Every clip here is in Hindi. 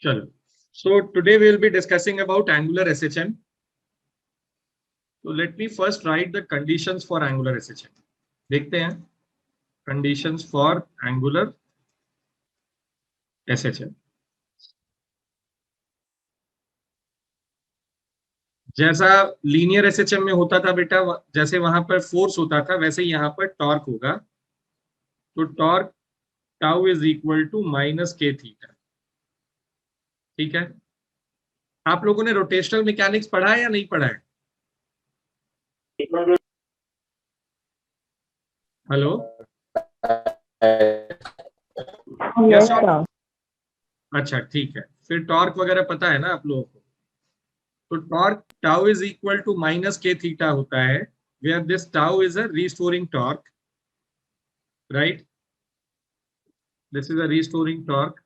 चलो, so today we will be discussing about angular SHM. So let me first write the conditions for angular SHM. देखते हैं conditions for angular SHM. जैसा लीनियर एसएचएम में होता था बेटा, जैसे वहां पर फोर्स होता था वैसे ही यहाँ पर टॉर्क होगा. तो torque tau is equal to minus K theta. ठीक है, आप लोगों ने रोटेशनल मैकेनिक्स पढ़ा है या नहीं पढ़ा है? हेलो, यस अच्छा ठीक है, फिर टॉर्क वगैरह पता है ना आप लोगों को. तो torque tau is equal to minus K theta होता है, where this tau is a restoring torque, right. This is a restoring torque.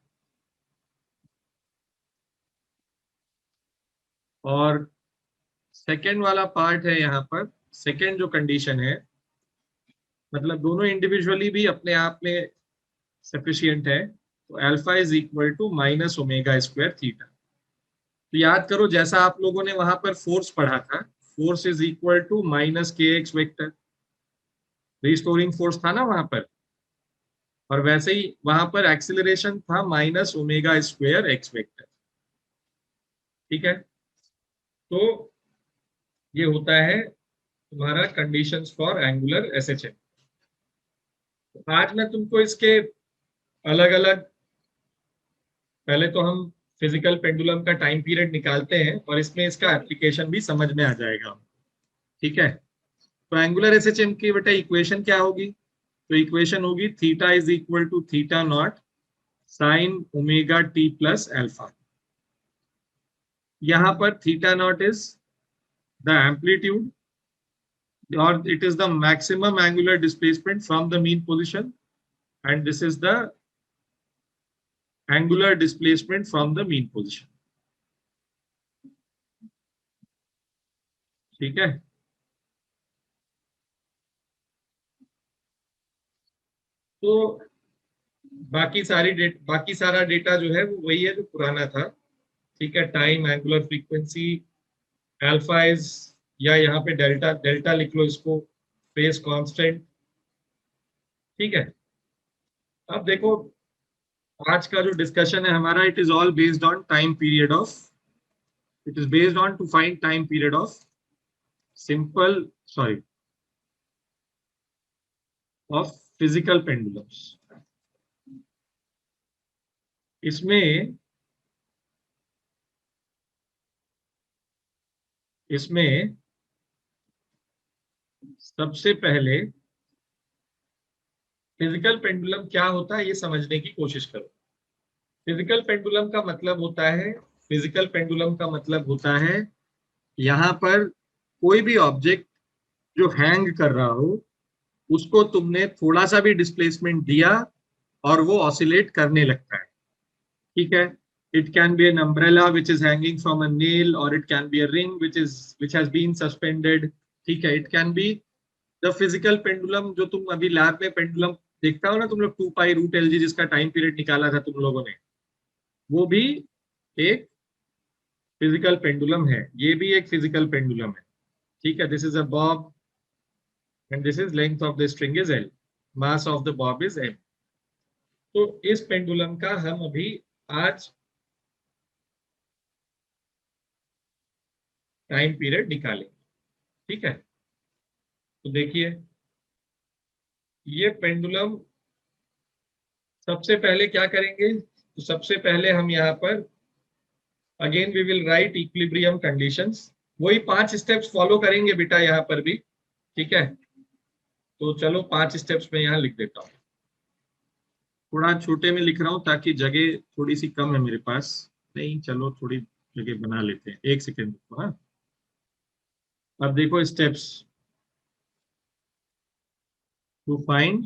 और सेकेंड वाला पार्ट है यहाँ पर, सेकेंड जो कंडीशन है, मतलब दोनों इंडिविजुअली भी अपने आप में सफिशियंट है. तो alpha is equal to minus omega square theta. तो याद करो जैसा आप लोगों ने वहां पर फोर्स पढ़ा था, force is equal to minus K X vector, restoring force था ना वहां पर. और वैसे ही वहां पर एक्सिलरेशन था minus omega square x vector. ठीक है, तो ये होता है तुम्हारा कंडीशंस फॉर एंगुलर एसएचएम. आज मैं तुमको इसके अलग अलग, पहले तो हम फिजिकल पेंडुलम का टाइम पीरियड निकालते हैं और इसमें इसका एप्लीकेशन भी समझ में आ जाएगा. ठीक है, तो एंगुलर एसएचएम की बेटा इक्वेशन क्या होगी? तो इक्वेशन होगी theta is equal to theta naught sine omega T plus alpha. यहां पर theta naught is the amplitude or it is the maximum angular displacement from the mean position, and this is the angular displacement from the mean position. ठीक है, तो बाकी सारा डेटा जो है वो वही है जो पुराना था. ठीक है, time, angular frequency, alpha is, या यहाँ पे डेल्टा डेल्टा लिख लो इसको, फेज कांस्टेंट. ठीक है, अब देखो आज का जो डिस्कशन है हमारा, it is all based on time period of, it is based on to find time period of simple, sorry, of physical pendulums. इसमें इसमें सबसे पहले फिजिकल पेंडुलम क्या होता है ये समझने की कोशिश करो. फिजिकल पेंडुलम का मतलब होता है, फिजिकल पेंडुलम का मतलब होता है यहाँ पर कोई भी ऑब्जेक्ट जो हैंग कर रहा हो उसको तुमने थोड़ा सा भी डिस्प्लेसमेंट दिया और वो ऑसिलेट करने लगता है. ठीक है, it can be an umbrella which is hanging from a nail, or it can be a ring which has been suspended. ठीक है, it can be the physical pendulum जो तुम अभी लैब में पेंडुलम देखता हो ना तुम लोग, 2 पाई रूट एल जी जिसका टाइम पीरियड निकाला था तुम लोगों ने, वो भी एक फिजिकल पेंडुलम है. ये भी एक फिजिकल पेंडुलम है. ठीक है, this is a bob and this is length of the string is L, mass of the bob is M. तो इस पेंडुलम का हम अभी आज टाइम पीरियड निकालेंगे. ठीक है, तो देखिए ये पेंडुलम, सबसे पहले क्या करेंगे, तो सबसे पहले हम यहाँ पर again we will write equilibrium conditions. वही 5 स्टेप्स फॉलो करेंगे बेटा यहाँ पर भी. ठीक है, तो चलो 5 स्टेप्स में यहाँ लिख देता हूँ. थोड़ा छोटे में लिख रहा हूँ ताकि जगह थोड़ी सी कम है मेरे पास. नहीं, चलो थोड़ी जगह बना लेते हैं, एक सेकेंड रुको. हाँ, अब देखो steps to find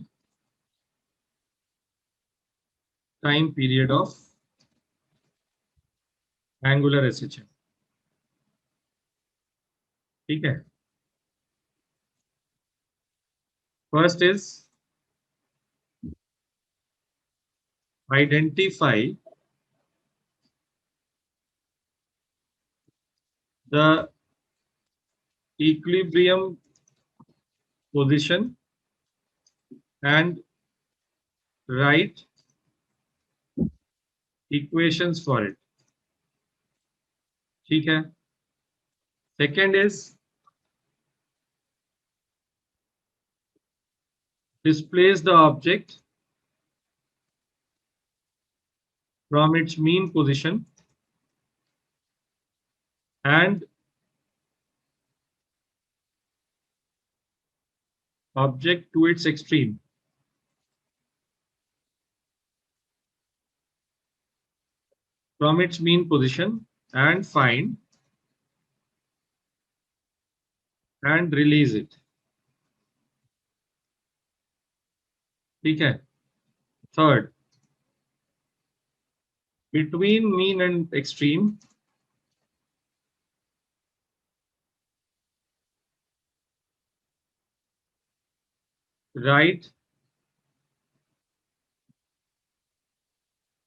time period of angular SHM. ठीक है, first is identify the equilibrium position and write equations for it. ठीक है. Second is displace the object from its mean position and object to its extreme. From its mean position and find and release it. ठीक है. Third, between mean and extreme, write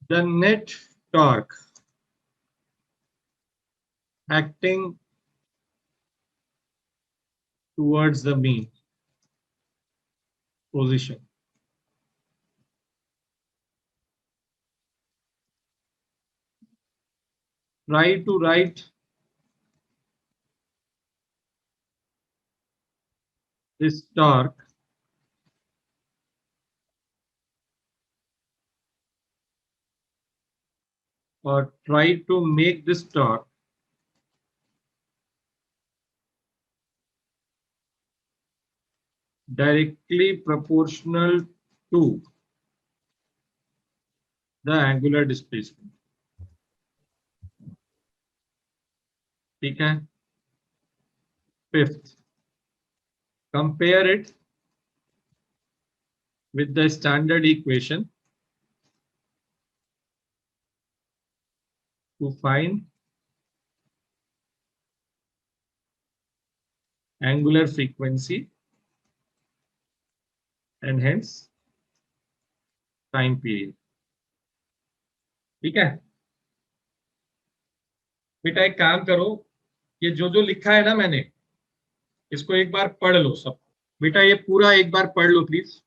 the net torque acting towards the mean position. Try to write this torque or try to make this torque directly proportional to the angular displacement. ठीक है. Fifth, compare it with the standard equation to find angular frequency and hence time period. ठीक है. बेटा एक काम करो, ये जो जो लिखा है ना मैंने, इसको एक बार पढ़ लो सब. बेटा ये पूरा एक बार पढ़ लो प्लीज,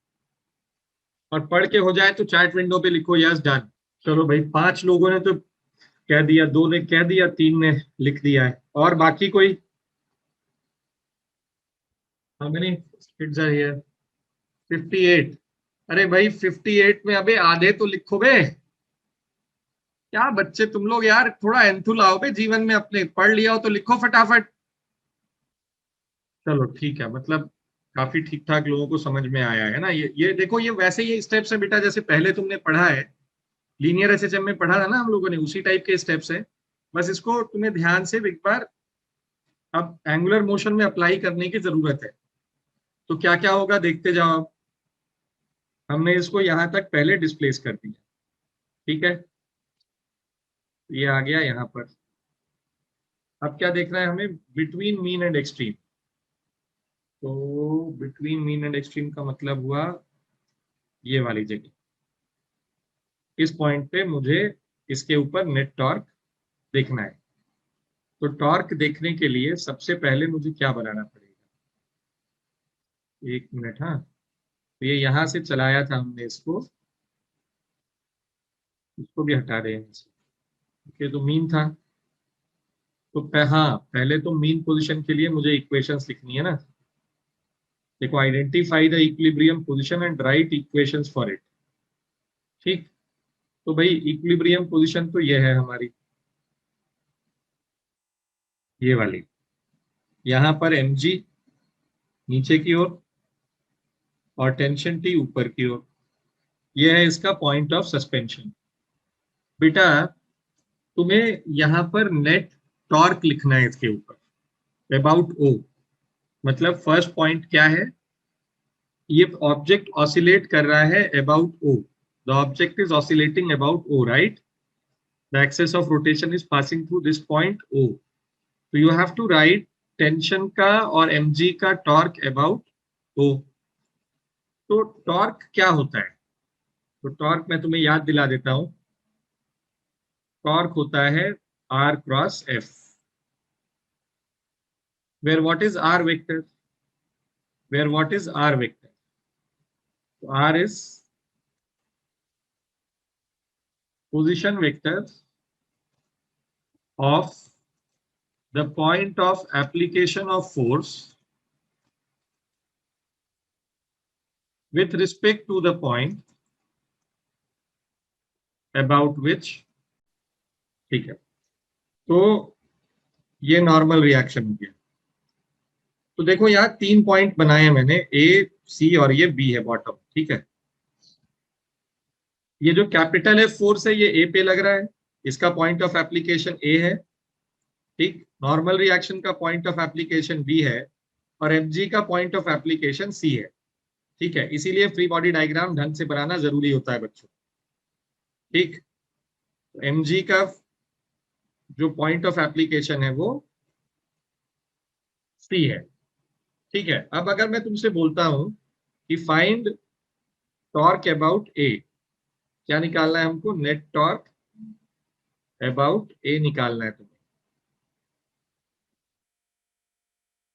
और पढ़ के हो जाए तो चैट विंडो पे लिखो यस डन. चलो भाई, 5 लोगों ने तो कह दिया, 2 ने कह दिया, 3 ने लिख दिया है, और बाकी कोई? How many kids are here? 58. अरे भाई 58 में अबे आधे तो लिखो बे. क्या बच्चे तुम लोग यार, थोड़ा एंथु लाओ बे जीवन में अपने. पढ़ लिया हो तो लिखो फटाफट. चलो ठीक है, मतलब काफी ठीक ठाक लोगों को समझ में आया है ना. ये देखो, ये वैसे ये स्टेप्स है बेटा जैसे पहले तुमने पढ़ा है, लीनियर एसएचएम में पढ़ा था ना हम लोगों ने, उसी टाइप के स्टेप्स है. बस इसको तुम्हें ध्यान से एक बार अब एंगुलर मोशन में अप्लाई करने की जरूरत है. तो क्या क्या होगा देखते जाओ. हमने इसको यहां तक पहले डिस्प्लेस कर दिया. ठीक है, ये आ गया यहां पर. अब क्या देखना है हमें? Between mean and extreme. तो बिटवीन मीन एंड एक्सट्रीम का मतलब हुआ ये वाली जगह. इस पॉइंट पे मुझे इसके ऊपर नेट टॉर्क देखना है. तो टॉर्क देखने के लिए सबसे पहले मुझे क्या बनाना पड़ेगा? एक मिनट. हाँ, तो ये यहां से चलाया था हमने, इसको भी हटा दें यहाँ से. ओके, तो मीन था. तो हाँ, पहले तो मीन पोजीशन के लिए मुझे इक्वेशंस लिखनी है ना. देखो, identify the equilibrium position and right equations for it. ठीक. तो भाई इक्विलिब्रियम पोजीशन तो ये है हमारी, ये वाली. यहां पर mg नीचे की ओर और टेंशन टी ऊपर की ओर. यह है इसका पॉइंट ऑफ सस्पेंशन. बेटा तुम्हें यहां पर नेट टॉर्क लिखना है इसके ऊपर, अबाउट ओ. मतलब फर्स्ट पॉइंट क्या है? ये ऑब्जेक्ट ऑसिलेट कर रहा है about O. The object is oscillating about O, right? The axis of rotation is passing through this point O. तो you have to write tension का और mg का टॉर्क अबाउट ओ. तो टॉर्क क्या होता है? तो टॉर्क मैं तुम्हें याद दिला देता हूं. टॉर्क होता है R cross F. where what is r vector, where what is r vector, so r is position vector of the point of application of force with respect to the point about which, ठीक है, तो ये नॉर्मल रिएक्शन हो गया। तो देखो यहाँ 3 पॉइंट बनाए हैं मैंने, ए सी और ये बी है बॉटम, ठीक है। ये जो कैपिटल एफ फोर्स है ये ए पे लग रहा है, इसका पॉइंट ऑफ एप्लीकेशन ए है, ठीक। नॉर्मल रिएक्शन का पॉइंट ऑफ एप्लीकेशन बी है और एफ जी का पॉइंट ऑफ एप्लीकेशन सी है, ठीक है। इसीलिए फ्री बॉडी डायग्राम ढंग से बनाना जरूरी होता है बच्चों, ठीक। तो एम जी का जो पॉइंट ऑफ एप्लीकेशन है वो सी है, ठीक है। अब अगर मैं तुमसे बोलता हूं कि फाइंड टॉर्क अबाउट ए, क्या निकालना है हमको? नेट टॉर्क अबाउट ए निकालना है तुम्हें।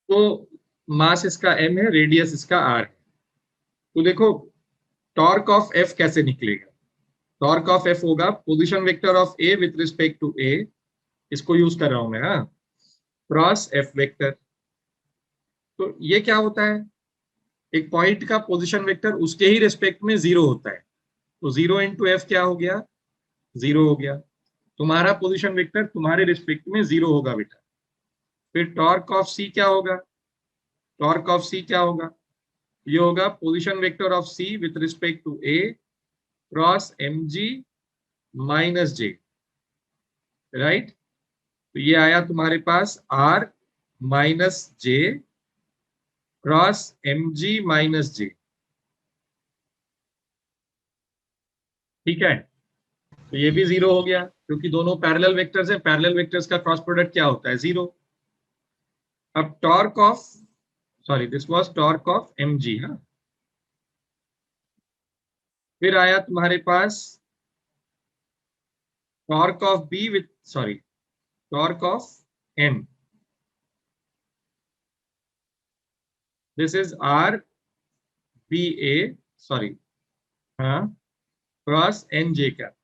तो मास इसका m है, रेडियस इसका r है। तो देखो टॉर्क ऑफ f कैसे निकलेगा? टॉर्क ऑफ f होगा position vector of a with respect to a, इसको यूज कर रहा हूं मैं, हाँ, क्रॉस f वेक्टर। तो ये क्या होता है? एक पॉइंट का पोजीशन वेक्टर उसके ही रिस्पेक्ट में 0 होता है, तो 0 इंटू एफ क्या हो गया? 0 हो गया। तुम्हारा पोजीशन वेक्टर तुम्हारे रिस्पेक्ट में 0 होगा बेटा। फिर टॉर्क ऑफ सी क्या होगा? टॉर्क ऑफ सी क्या होगा? ये होगा position vector of C with respect to A cross M G minus J, right. तो ये आया तुम्हारे पास R minus J cross M G minus J, ठीक है। तो ये भी 0 हो गया क्योंकि दोनों पैरेलल वेक्टर्स हैं, पैरेलल वेक्टर्स का क्रॉस प्रोडक्ट क्या होता है? 0। अब torque of, sorry this was torque of M G, हाँ। फिर आया तुम्हारे पास torque of B with, sorry torque of M, this is R B A, sorry, हाँ, क्रॉस एन जे का।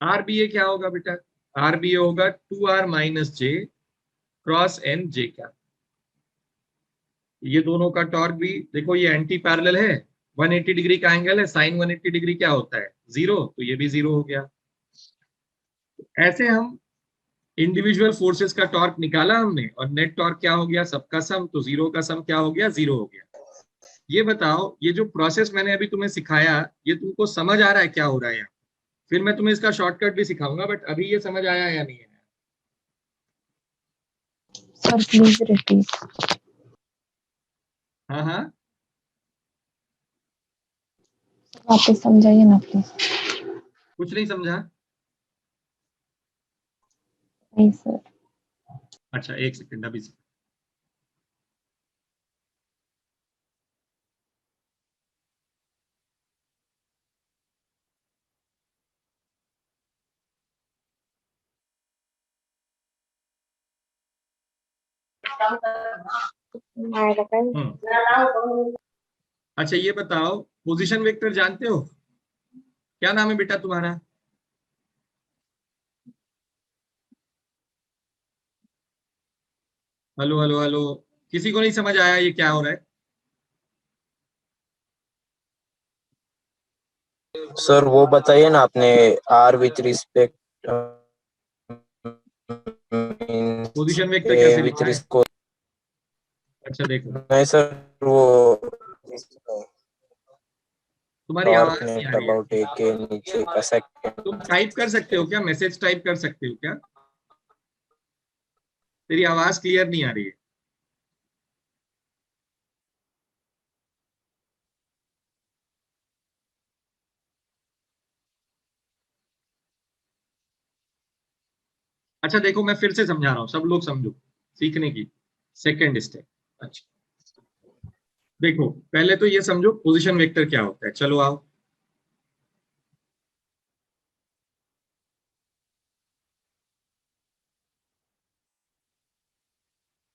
आर बी ए क्या होगा बेटा? आर बी ए होगा 2r minus J cross N J का। ये दोनों का टॉर्क भी देखो, ये एंटी पैरेलल है, 180 डिग्री का एंगल है, साइन 180 डिग्री क्या होता है? 0, तो ये भी 0 हो गया। ऐसे हम इंडिविजुअल फोर्सेस का टॉर्क निकाला हमने, और नेट टॉर्क क्या हो गया? सबका सम, तो 0 का सम क्या हो गया? 0 हो गया। ये बताओ, ये जो प्रोसेस मैंने अभी तुम्हें सिखाया, ये तुमको समझ आ रहा है क्या हो रहा है यहाँ? फिर मैं तुम्हें इसका शॉर्टकट भी सिखाऊंगा, बट अभी ये समझ आया या नहीं है? Sir please repeat. हाँ हाँ, वापस समझाइए ना प्लीज। कुछ नहीं समझा? नहीं सर। अच्छा एक सेकंड, अभी अच्छा ये बताओ, पोजीशन वेक्टर जानते हो? क्या नाम है बेटा तुम्हारा? हेलो हेलो हेलो, किसी को नहीं समझ आया ये क्या हो रहा है? सर वो बताइए ना आपने, R with respect position vector कैसे विथ लिखा है? रिस्को। अच्छा देखो, नहीं सर, वो तुम्हारी टॉर्क आवाज नहीं आ नेट रही है। अबाउट ए के नीचे का सेकंड। तुम टाइप कर सकते हो क्या? मैसेज टाइप कर सकते हो क्या? तेरी आवाज क्लियर नहीं आ रही है। अच्छा देखो, मैं फिर से समझा रहा हूँ, सब लोग समझो, सीखने की सेकंड स्टेप। अच्छा देखो, पहले तो ये समझो पोजीशन वेक्टर क्या होता है। चलो आओ,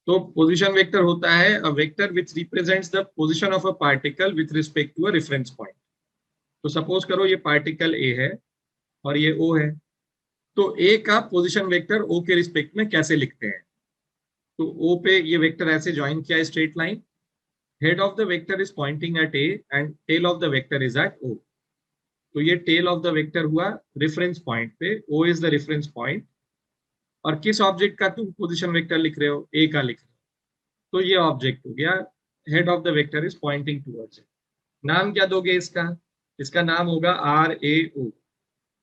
तो पोजीशन वेक्टर होता है a vector which represents the position of a particle with respect to a reference point. तो सपोज करो ये पार्टिकल ए है और ये ओ है, तो ए का पोजीशन वेक्टर ओ के रिस्पेक्ट में कैसे लिखते हैं? तो ओ पे ये वेक्टर ऐसे ज्वाइन किया straight line, head of the vector is pointing at A and tail of the vector is at O. तो ये टेल ऑफ द वेक्टर हुआ रेफरेंस पॉइंट पे, O is the reference point, और किस ऑब्जेक्ट का तुम पोजीशन वेक्टर लिख रहे हो? ए का लिख रहे हो, तो ये ऑब्जेक्ट हो गया, head of the vector is pointing towards it. नाम क्या दोगे इसका? इसका नाम होगा R A O.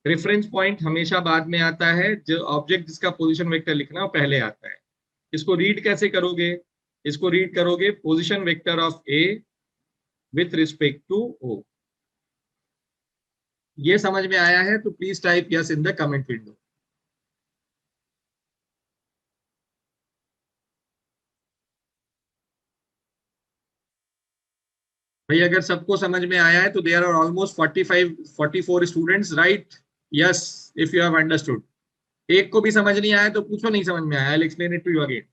Reference point हमेशा बाद में आता है, जो ऑब्जेक्ट जिसका पोजीशन वेक्टर लिखना है वो पहले आता है। इसको रीड कैसे करोगे? इसको रीड करोगे position vector of A with respect to O. ये समझ में आया है तो please type yes in the comment window. भाई अगर सबको समझ में आया है तो there are almost 44 students, right? Yes, if you have understood. एक को भी समझ नहीं आया तो पूछो नहीं समझ में आया, I will explain it to you again.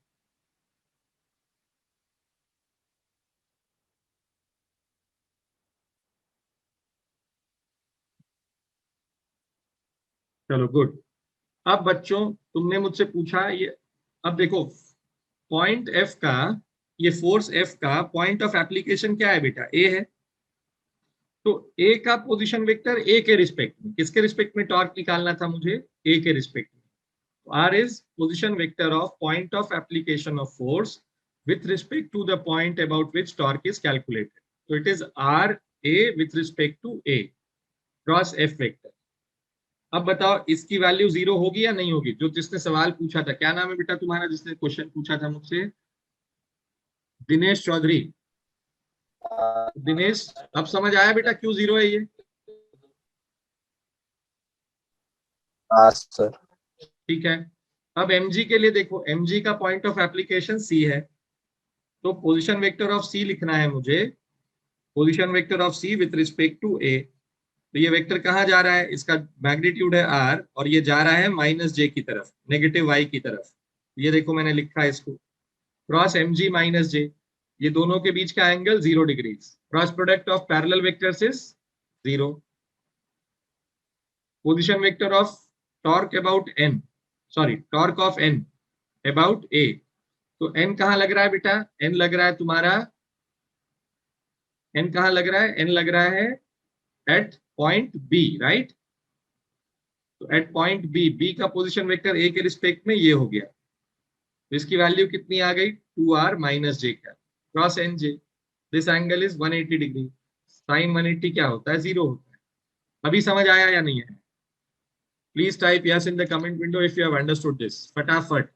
चलो गुड। अब बच्चों तुमने मुझसे पूछा ये, अब देखो पॉइंट एफ का, ये फोर्स एफ का पॉइंट ऑफ एप्लीकेशन क्या है बेटा? ए है। तो ए का पोजीशन वेक्टर ए के रिस्पेक्ट में, किसके रिस्पेक्ट में टॉर्क निकालना था मुझे? ए के रिस्पेक्ट में। R is position vector of point of application of force with respect to the point about which torque is calculated. So it is R A with respect to A cross F vector. अब बताओ इसकी वैल्यू 0 होगी या नहीं होगी? जो जिसने सवाल पूछा था, क्या नाम है बेटा तुम्हारा जिसने क्वेश्चन पूछा था मुझसे? दिनेश चौधरी। दिनेश, अब समझ आया बेटा क्यों 0 है ये? हाँ सर। ठीक है। अब mg के लिए देखो, mg का पॉइंट ऑफ एप्लीकेशन c है, तो पोजीशन वेक्टर ऑफ c लिखना है मुझे, position vector of c with respect to a। तो ये वेक्टर कहाँ जा रहा है? इसका मैग्नीट्यूड है r और ये जा रहा है माइनस जे की तरफ, नेगेटिव y की तरफ। ये देखो मैंने लिखा है इसको, क्रॉस mg माइनस जे, ये दोनों के बीच का angle 0 degrees, cross product of parallel vectors is 0। Position vector of torque about n, sorry torque of n about a, तो n कहाँ लग रहा है बेटा? n लग रहा है तुम्हारा, n कहाँ लग रहा है? n लग रहा है एट पॉइंट b, राइट? तो एट पॉइंट b, b का पोजीशन वेक्टर a के रिस्पेक्ट में ये हो गया, तो इसकी वैल्यू कितनी आ गई? 2r माइनस जे का cross N J, this angle is 180 degree. Sine 180 क्या होता है? 0 होता है। अभी समझ आया या नहीं है? Please type yes in the comment window if you have understood this, फटाफट।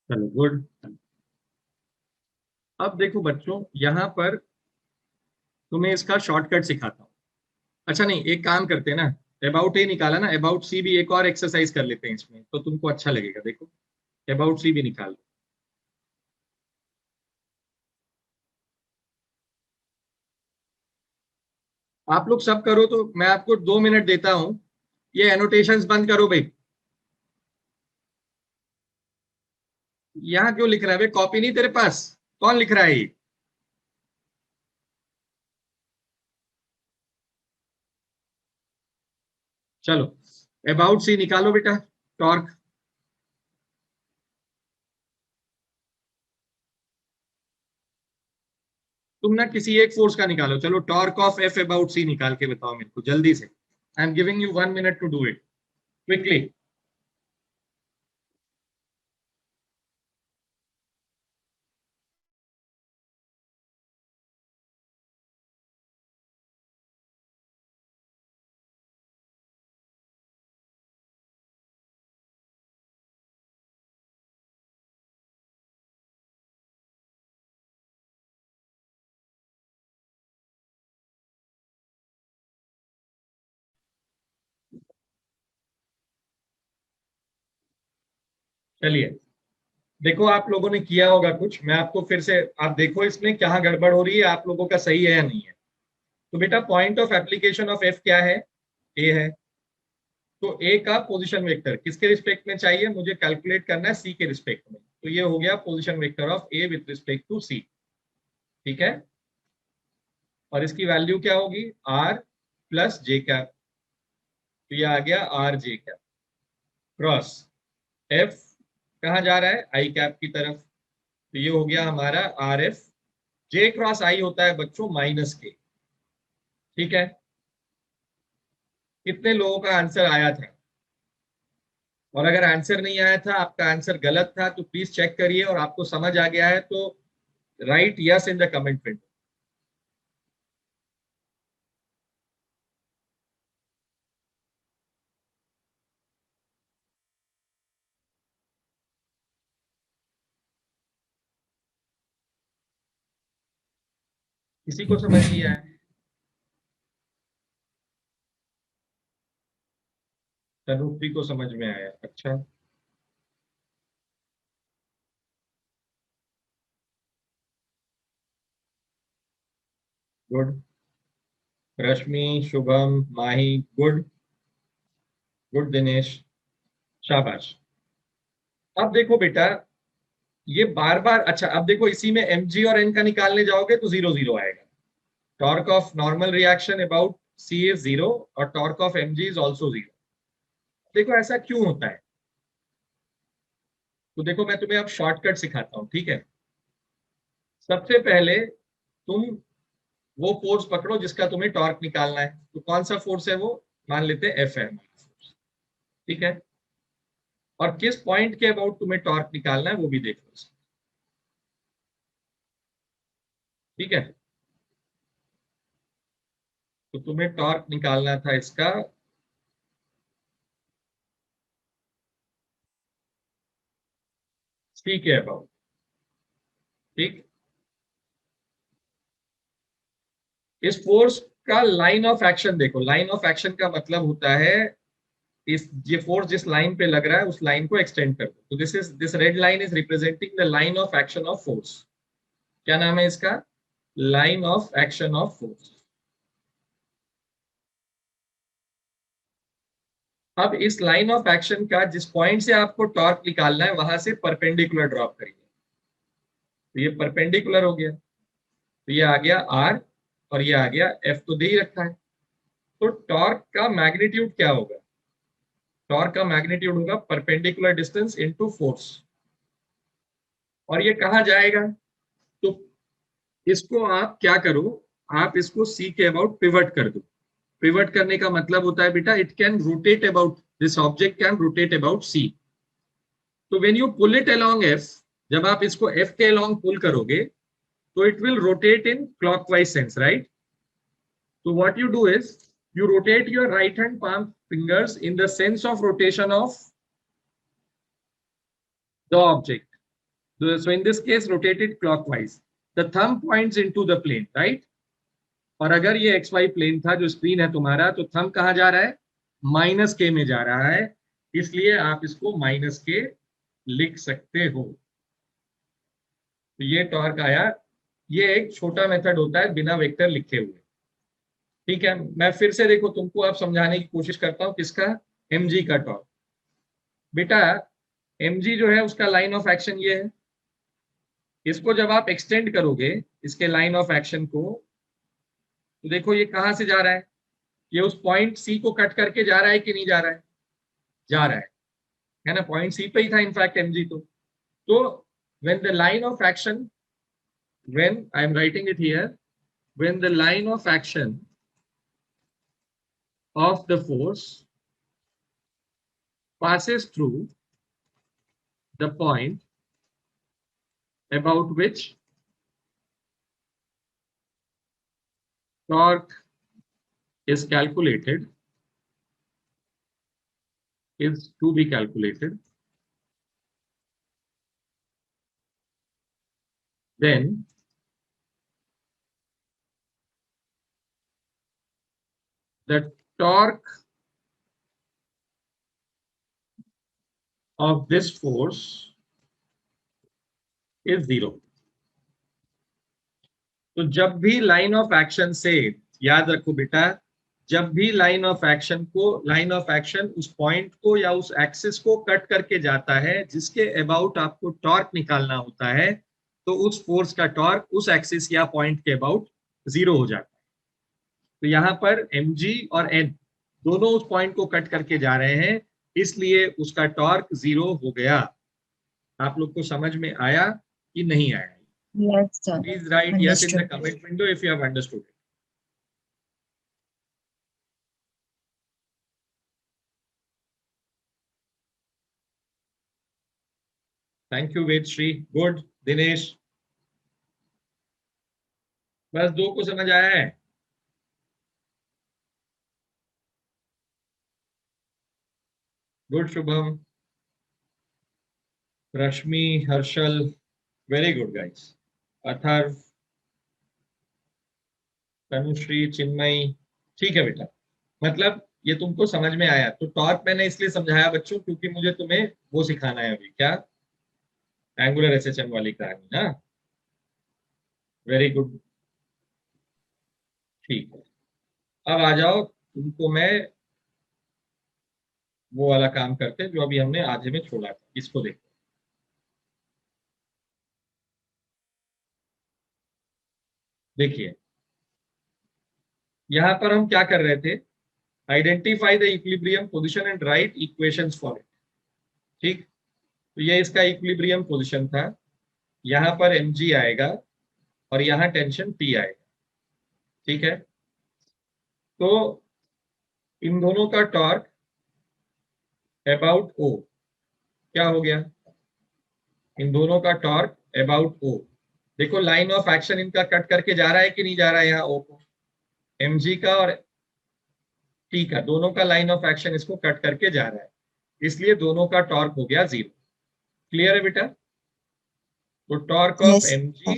चलो गुड। अब देखो बच्चों यहां पर तुम्हें इसका शॉर्टकट सिखाता हूँ। अच्छा नहीं, एक काम करते हैं ना, अबाउट ए निकाला ना, अबाउट सी भी एक और एक्सरसाइज कर लेते हैं इसमें, तो तुमको अच्छा लगेगा। देखो अबाउट सी भी निकाल लो। आप लोग सब करो तो मैं आपको 2 मिनट देता हूं, ये एनोटेशंस बंद करो भाई। यहाँ क्यों लिख रहा है भाई? कॉपी नहीं तेरे पास? कौन लिख रहा है ये? चलो अबाउट सी निकालो बेटा, टॉर्क। तुम ना किसी एक फोर्स का निकालो, चलो torque of F about C निकाल के बताओ मेरे को जल्दी से। I am giving you 1 minute to do it quickly. चलिए देखो, आप लोगों ने किया होगा कुछ, मैं आपको फिर से, आप देखो इसमें कहाँ गड़बड़ हो रही है, आप लोगों का सही है या नहीं है। तो बेटा point of application of F क्या है, ए है। तो ए का पोजीशन वेक्टर किसके रिस्पेक्ट में चाहिए, मुझे कैलकुलेट करना है सी के रिस्पेक्ट में। तो ये हो गया position vector of A with respect to C, ठीक है। और इसकी वैल्यू क्या होगी, आर प्लस जे कैप। तो ये आ गया R J cap cross F, कहाँ जा रहा है, आई कैप की तरफ। तो ये हो गया हमारा आर एफ। जे क्रॉस आई होता है बच्चों माइनस के, ठीक है। कितने लोगों का आंसर आया था, और अगर आंसर नहीं आया था, आपका आंसर गलत था, तो प्लीज चेक करिए, और आपको समझ आ गया है तो right yes in the comment field. किसी को समझ नहीं आया, तनुप्री को समझ में आया, अच्छा। गुड। रश्मि, शुभम, माही, गुड। गुड दिनेश, शाबाश। अब देखो बेटा, ये बार बार, अच्छा अब देखो इसी में mg और n का निकालने जाओगे तो 0 0 आएगा। Torque of normal reaction about c is 0 और torque of mg is also 0। देखो ऐसा क्यों होता है, तो देखो मैं तुम्हें अब शॉर्टकट सिखाता हूं, ठीक है। सबसे पहले तुम वो फोर्स पकड़ो जिसका तुम्हें टॉर्क निकालना है। तो कौन सा फोर्स है वो, मान लेते हैं एफ है, ठीक है। और किस पॉइंट के अबाउट तुम्हें टॉर्क निकालना है वो भी देख लो, ठीक है। तो तुम्हें टॉर्क निकालना था इसका सी के अबाउट, ठीक। इस फोर्स का लाइन ऑफ एक्शन देखो, लाइन ऑफ एक्शन का मतलब होता है इस, ये फोर्स जिस लाइन पे लग रहा है उस लाइन को एक्सटेंड कर दो। तो this red line is representing the line of action of force. क्या नाम है इसका, line of action of force. अब इस लाइन ऑफ एक्शन का जिस पॉइंट से आपको टॉर्क निकालना है वहां से परपेंडिकुलर ड्रॉप करिए। तो ये परपेंडिकुलर हो गया, तो ये आ गया आर, और ये आ गया एफ, तो दे ही रखा है। तो टॉर्क का मैग्नीट्यूड क्या होगा, टॉर्क का मैग्नीट्यूड होगा परपेंडिकुलर डिस्टेंस इनटू फोर्स। और ये कहाँ जाएगा, तो इसको आप क्या करो, आप इसको सी के अबाउट पिवट कर दो। पिवट करने का मतलब होता है बेटा, it can rotate about, this object can rotate about C. तो when you pull it along F, जब आप इसको एफ के अलोंग पुल करोगे तो it will rotate in clockwise sense, right. So what you do is you rotate your right hand palm fingers in the sense of rotation of the object. So in this case, rotate it clockwise. The thumb points into the plane, right? और अगर ये एक्स वाई प्लेन था जो स्क्रीन है तुम्हारा, तो थंब कहाँ जा रहा है, माइनस के में जा रहा है, इसलिए आप इसको माइनस के लिख सकते हो। तो ये टॉर्क आया। ये एक छोटा मेथड होता है बिना वेक्टर लिखे हुए, ठीक है। मैं फिर से देखो तुमको अब समझाने की कोशिश करता हूँ, किसका, mg का टॉर्क। बेटा mg जो है उसका लाइन ऑफ एक्शन ये है, इसको जब आप एक्सटेंड करोगे इसके लाइन ऑफ एक्शन को, तो देखो ये कहां से जा रहा है, ये उस पॉइंट सी को कट करके जा रहा है कि नहीं जा रहा है, जा रहा है ना, पॉइंट सी पे ही था इनफैक्ट mg। तो when the line of action, when I am writing it here, when the line of action of the force passes through the point about which torque is calculated, is to be calculated, then the torque of this force is 0. तो जब भी लाइन ऑफ एक्शन से, याद रखो बेटा, जब भी लाइन ऑफ एक्शन उस पॉइंट को या उस एक्सिस को कट करके जाता है जिसके अबाउट आपको टॉर्क निकालना होता है, तो उस फोर्स का टॉर्क उस एक्सिस या पॉइंट के अबाउट 0 हो जाता है। तो यहां पर mg और n दोनों उस पॉइंट को कट करके जा रहे हैं, इसलिए उसका टॉर्क 0 हो गया। आप लोग को समझ में आया कि नहीं आया? Yes, sir. Please write yes in the Understood. comment window if you have understood it. Thank you, Vedshri. Good. Dinesh. बस 2 को समझ आया है? Good, Shubham. Rashmi, Harshal. Very good, guys. Atharva, Tanushree, Chinmayi, ठीक है बेटा। मतलब ये तुमको समझ में आया। तो टॉर्क मैंने इसलिए समझाया बच्चों क्योंकि मुझे तुम्हें वो सिखाना है अभी, क्या? एंगुलर एसएचएम वाली कहानी ना। वेरी गुड, ठीक है। अब आ जाओ, तुमको मैं वो वाला काम करते जो अभी हमने आधे में छोड़ा था, इसको देखो। देखिए यहां पर हम क्या कर रहे थे, identify the equilibrium position and right equations for it. ठीक, तो ये इसका इक्विलिब्रियम पोजीशन था। यहां पर mg आएगा और यहां टेंशन T आएगा। ठीक है, तो इन दोनों का टॉर्क अबाउट O क्या हो गया? इन दोनों का टॉर्क अबाउट O। देखो लाइन ऑफ एक्शन इनका कट करके जा रहा है कि नहीं जा रहा है? यहाँ O को, mg का और T का, दोनों का लाइन ऑफ एक्शन इसको कट करके जा रहा है, इसलिए दोनों का टॉर्क हो गया 0। क्लियर है बेटा? तो torque of Yes. mg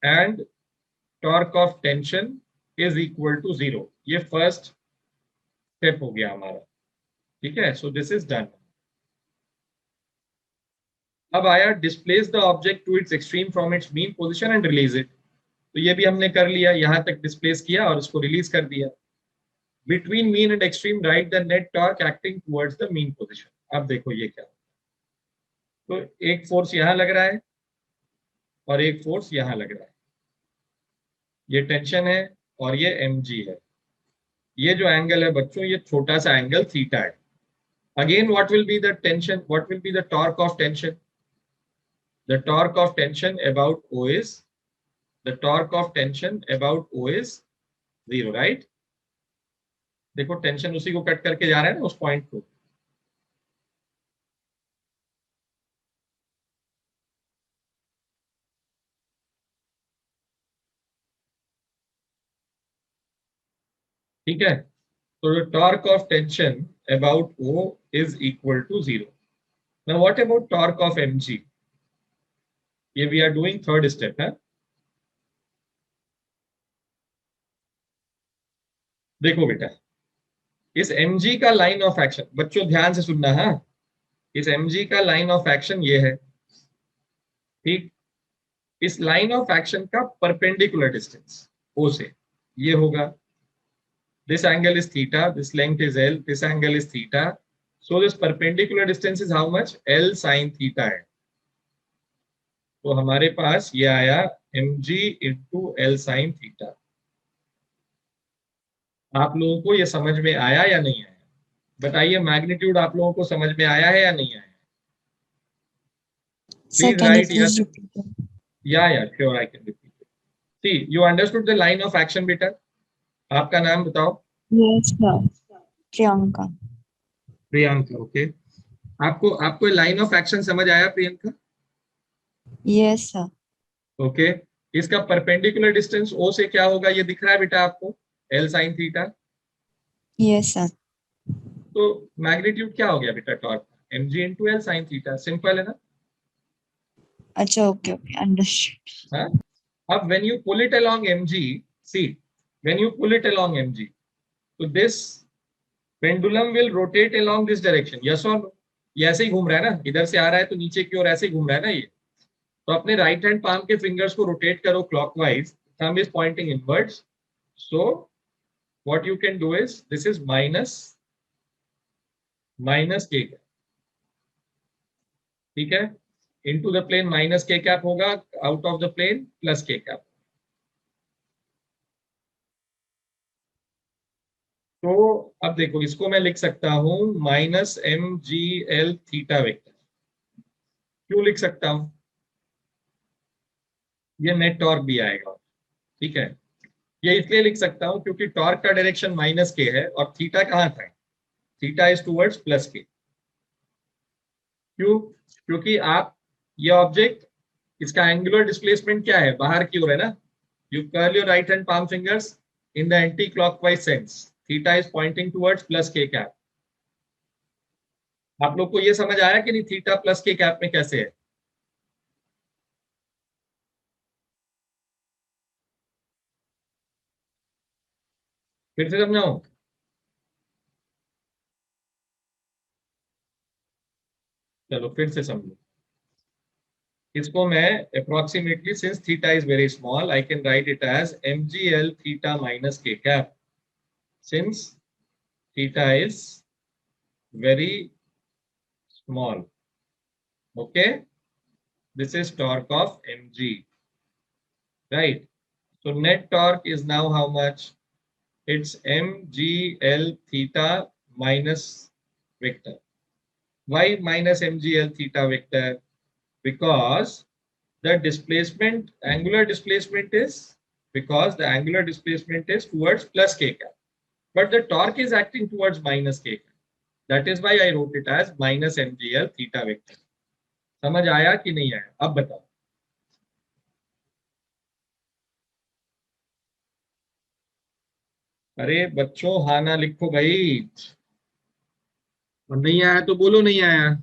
and torque of tension is equal to 0। ये फर्स्ट स्टेप हो गया हमारा। ठीक है, सो दिस इज डन। अब आया displace the object to its extreme from its mean position and release it. तो ये भी हमने कर लिया, यहां तक डिस्प्लेस किया और इसको रिलीज कर दिया। Between mean and extreme right the net torque acting towards the mean position. अब देखो ये क्या, तो एक फोर्स यहां लग रहा है और एक फोर्स यहां लग रहा है। ये टेंशन है और ये mg है। ये जो एंगल है बच्चों, ये छोटा सा एंगल थीटा है। Again what will be the tension, what will be the torque of tension? The torque of tension about O is, the torque of tension about O is 0, right? देखो टेंशन उसी को कट करके जा रहा है ना, उस पॉइंट को। ठीक है, तो torque of tension about O is equal to 0. Now what about torque of mg? ये we are doing third step है। देखो बेटा, इस mg का लाइन ऑफ एक्शन, बच्चों ध्यान से सुनना है, इस mg का लाइन ऑफ एक्शन ये है। ठीक, इस लाइन ऑफ एक्शन का परपेंडिकुलर डिस्टेंस O से ये होगा। This angle is theta, this length is L, this angle is theta. So this perpendicular distance is how much? L sin theta है। तो हमारे पास ये आया mg into L sin theta। आप लोगों को ये समझ में आया या नहीं आया? बताइए, मैग्नीट्यूड आप लोगों को समझ में आया है या नहीं आया? Sir, Please can you write please yes. repeat it? Yeah, sure, I can repeat it. See, you understood the line of action, बेटा? आपका नाम बताओ। Yes, sir. Priyanka. Priyanka, okay. आपको लाइन ऑफ एक्शन समझ आया प्रियंका? Yes, sir. ओके, इसका परपेंडिकुलर डिस्टेंस O से क्या होगा, ये दिख रहा है बेटा आपको? L sin theta. Yes, sir. तो मैग्नीट्यूड क्या हो गया बेटा torque? mg into L sin theta. Simple है ना? अच्छा, okay, understood. हाँ? अब when you pull it along mg, see, when you pull it along mg, so this pendulum will rotate along this direction, yes or no? ये ऐसे ही घूम रहा है ना, इधर से आ रहा है तो नीचे की ओर ऐसे ही घूम रहा है ना ये। तो अपने राइट हैंड पाम के फिंगर्स को रोटेट करो clockwise, thumb is pointing inwards, so what you can do is this is minus K cap, ठीक है, into the plane minus K cap होगा, out of the plane plus K cap. तो अब देखो इसको मैं लिख सकता हूं minus M G L theta vector. क्यों लिख सकता हूं? ये नेट टॉर्क भी आएगा, ठीक है। ये इसलिए लिख सकता हूं क्योंकि टॉर्क का डायरेक्शन माइनस के है और थीटा कहाँ था, थीटा इज टुवर्ड्स प्लस के। क्यों? क्योंकि आप ये ऑब्जेक्ट, इसका एंगुलर डिस्प्लेसमेंट क्या है, बाहर की ओर है ना। You curl your right hand palm fingers in the anti-clockwise sense. Theta is pointing towards plus k cap. आप लोग को ये समझ आया कि नहीं, थीटा प्लस के कैप में कैसे है? फिर से समझाऊं? चलो फिर से समझो। इसको मैं approximately, since theta is very small, I can write it as mgl theta minus K cap, since theta is very small. Okay, this is torque of mg, right? So net torque is now how much? It's mgl theta minus vector. Why minus mgl theta vector? Because the displacement, angular displacement is, because the angular displacement is towards plus k cap, but the torque is acting towards minus k cap. That is why I wrote it as minus mgl theta vector. समझ आया कि नहीं आया? अब बताओ। अरे बच्चों हाँ ना लिखो भाई, और नहीं आया तो बोलो नहीं आया।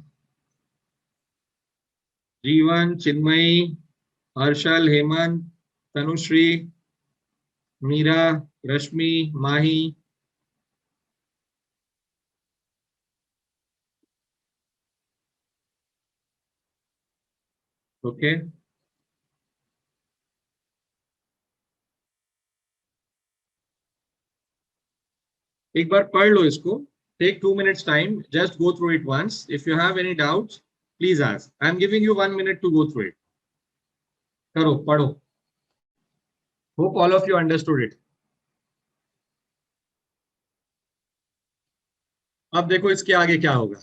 जीवन, चिन्मयी, हर्षल, हेमंत, तनुश्री, मीरा, रश्मि, माही। ओके, एक बार पढ़ लो इसको। Take 2 minutes time, just go through it once. If you have any doubts please ask. I am giving you 1 minute to go through it. करो, पढ़ो। Hope all of you understood it. अब देखो इसके आगे क्या होगा।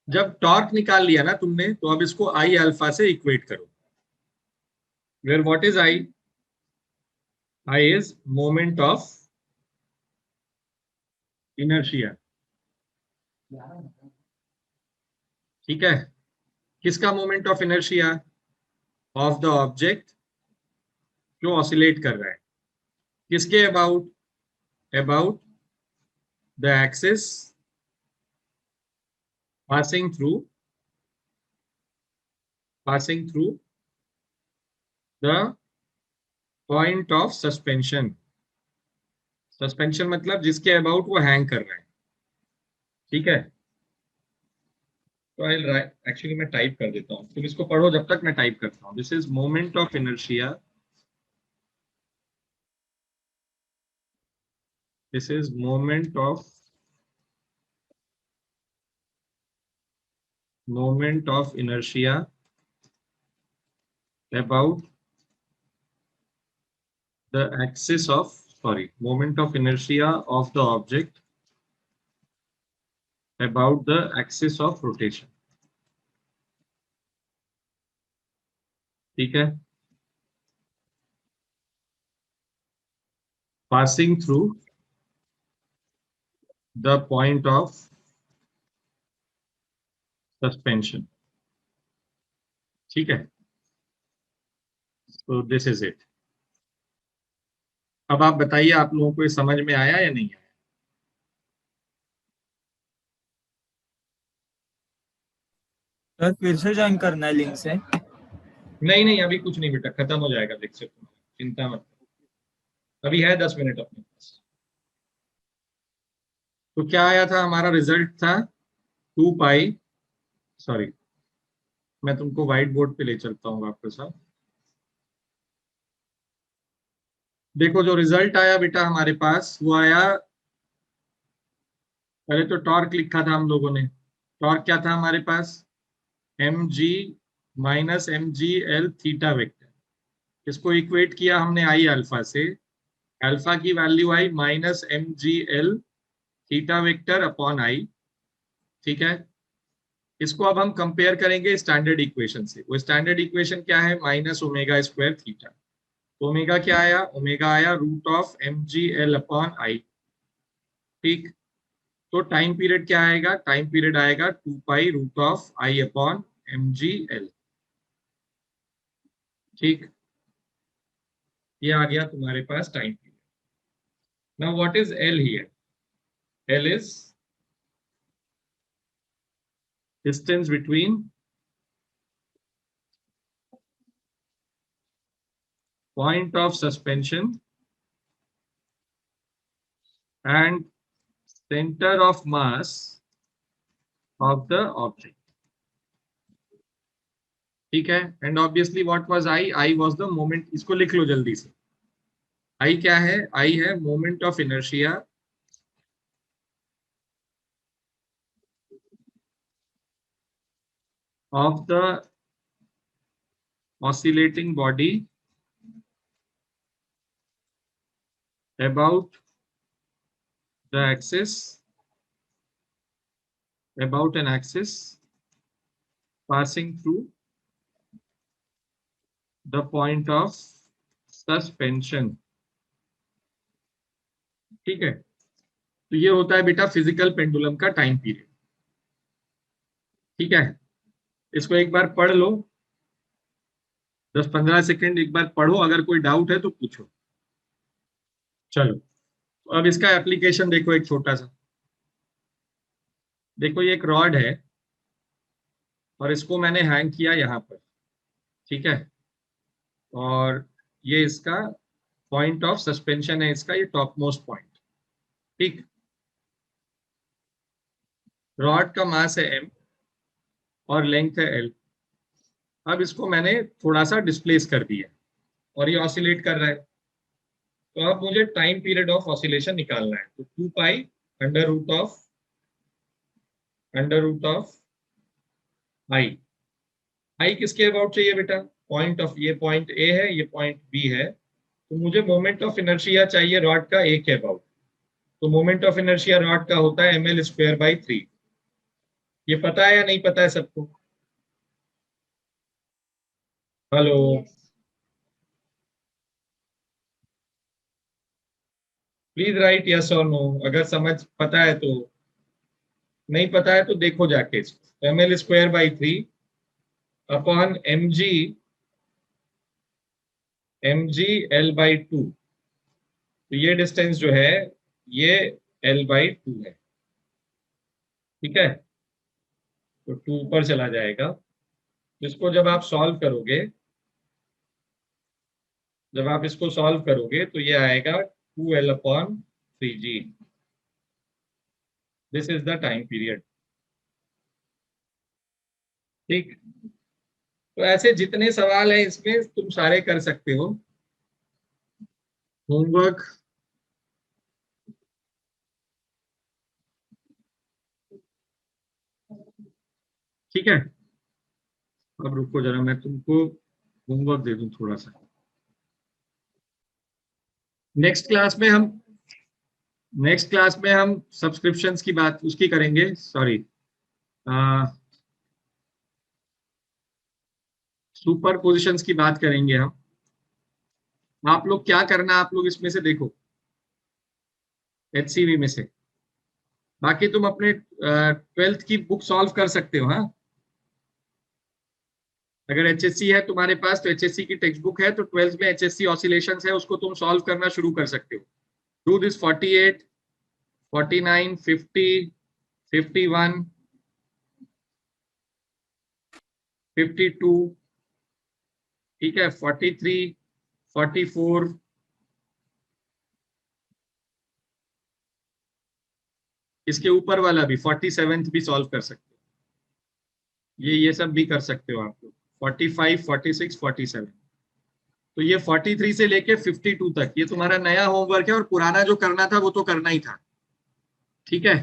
जब टॉर्क निकाल लिया ना तुमने, तो अब इसको आई अल्फा से इक्वेट करो। Where what is I? I is moment of inertia, ठीक है। किसका moment of inertia? Of the object जो ऑसिलेट कर रहा है। किसके about? About the axis passing through the point of suspension. Suspension मतलब जिसके अबाउट वो हैंग कर रहा है, ठीक है। तो आई एक्चुअली मैं टाइप कर देता हूँ, तुम इसको पढ़ो जब तक मैं टाइप करता हूँ। This is moment of inertia, this is moment of inertia about the axis of, sorry, moment of inertia of the object about the axis of rotation, ठीक है। passing through the point of suspension, ठीक है। so this is it. अब आप बताइए, आप लोगों को ये समझ में आया या नहीं आया? सर फिर से ज्वाइन करना है लिंक से? नहीं नहीं, अभी कुछ नहीं बेटा, खत्म हो जाएगा लेक्चर तुम्हारा, चिंता मत करो। अभी है 10 मिनट अपने पास। तो क्या आया था, हमारा रिजल्ट था 2 पाई, सॉरी मैं तुमको व्हाइट बोर्ड पे ले चलता हूँ आपके साथ। देखो जो रिजल्ट आया बेटा हमारे पास वो आया, पहले तो टॉर्क लिखा था हम लोगों ने। टॉर्क क्या था हमारे पास, mg minus mgl theta vector. इसको इक्वेट किया हमने आई अल्फा से, अल्फा की value I minus mgl theta vector upon I. ठीक है, इसको अब हम कंपेयर करेंगे स्टैंडर्ड इक्वेशन से। वो स्टैंडर्ड इक्वेशन क्या है, minus omega square theta. Omega क्या आया, ओमेगा आया root of mgl upon I. ठीक, तो टाइम पीरियड क्या आएगा, टाइम पीरियड आएगा 2 pi root of I upon mgl। ठीक, ये आ गया तुम्हारे पास time period. Now what is L here, L is distance between point of suspension and center of mass of the object। ठीक है, and obviously what was I, I was the moment. इसको लिख लो जल्दी से, आई क्या है, आई है moment of inertia of the oscillating body about the axis, about an axis passing through the point of suspension। ठीक है, तो ये होता है बेटा फिजिकल पेंडुलम का टाइम पीरियड। ठीक है, इसको एक बार पढ़ लो, 10-15 सेकंड एक बार पढ़ो, अगर कोई डाउट है तो पूछो। चलो, तो अब इसका एप्लीकेशन देखो, एक छोटा सा देखो, ये एक रॉड है और इसको मैंने हैंग किया यहाँ पर। ठीक है, और ये इसका पॉइंट ऑफ सस्पेंशन है, इसका ये टॉप मोस्ट पॉइंट। ठीक, रॉड का मास है m और लेंथ है l। अब इसको मैंने थोड़ा सा डिस्प्लेस कर दिया और ये ऑसिलेट कर रहा है। तो अब मुझे टाइम पीरियड ऑफ ऑसिलेशन निकालना है, तो 2 पाई अंडर रूट ऑफ आई। आई किसके अबाउट चाहिए बेटा, पॉइंट ऑफ, ये पॉइंट ए है, ये पॉइंट बी है, तो मुझे मोमेंट ऑफ इनर्शिया चाहिए रॉड का ए के अबाउट। तो मोमेंट ऑफ इनर्शिया रॉड का होता है ml स्क्वायर बाई 3। ये पता है या नहीं पता है सबको, हेलो? प्लीज राइट यस और नो, अगर समझ पता है तो। नहीं पता है तो देखो जाके, ml square by 3 upon mg l by 2। तो ये डिस्टेंस जो है ये l बाई 2 है। ठीक है, तो 2 ऊपर चला जाएगा। इसको जब आप सॉल्व करोगे, जब आप इसको सॉल्व करोगे तो ये आएगा 2l upon 3g। This is the time period. ठीक, तो ऐसे जितने सवाल हैं इसमें तुम सारे कर सकते हो। होमवर्क ठीक है, अब रुको जरा, मैं तुमको होमवर्क दे दूं थोड़ा सा। नेक्स्ट क्लास में हम सब्सक्रिप्शंस की बात उसकी करेंगे, सॉरी सुपर पोजिशंस की बात करेंगे हम। आप लोग क्या करना, आप लोग इसमें से देखो, HCV में से। बाकी तुम अपने 12th की बुक सॉल्व कर सकते हो। हाँ, अगर HSC है तुम्हारे पास तो HSC की टेक्स्ट बुक है, तो 12th में HSC ऑसिलेशंस है, उसको तुम सॉल्व करना शुरू कर सकते हो। डू दिस 48, 49, 50, 51, 52, ठीक है, 43, 44, इसके ऊपर वाला भी 47th भी सॉल्व कर सकते हो, ये सब भी कर सकते हो आप लोग, 45, 46, 47। तो ये 43 से लेके 52 तक ये तुम्हारा नया होमवर्क है, और पुराना जो करना था वो तो करना ही था, ठीक है।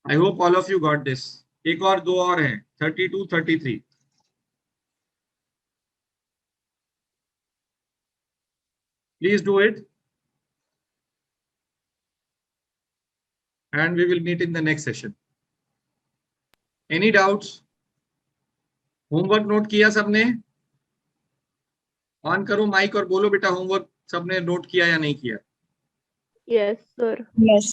I hope all of you got this. एक और दो और हैं, 32, 33। Please do it and we will meet in the next session. Any doubts? Homework note किया सबने? ऑन करो माइक और बोलो बेटा, होमवर्क सबने नोट किया या नहीं किया? Yes, sir. Yes.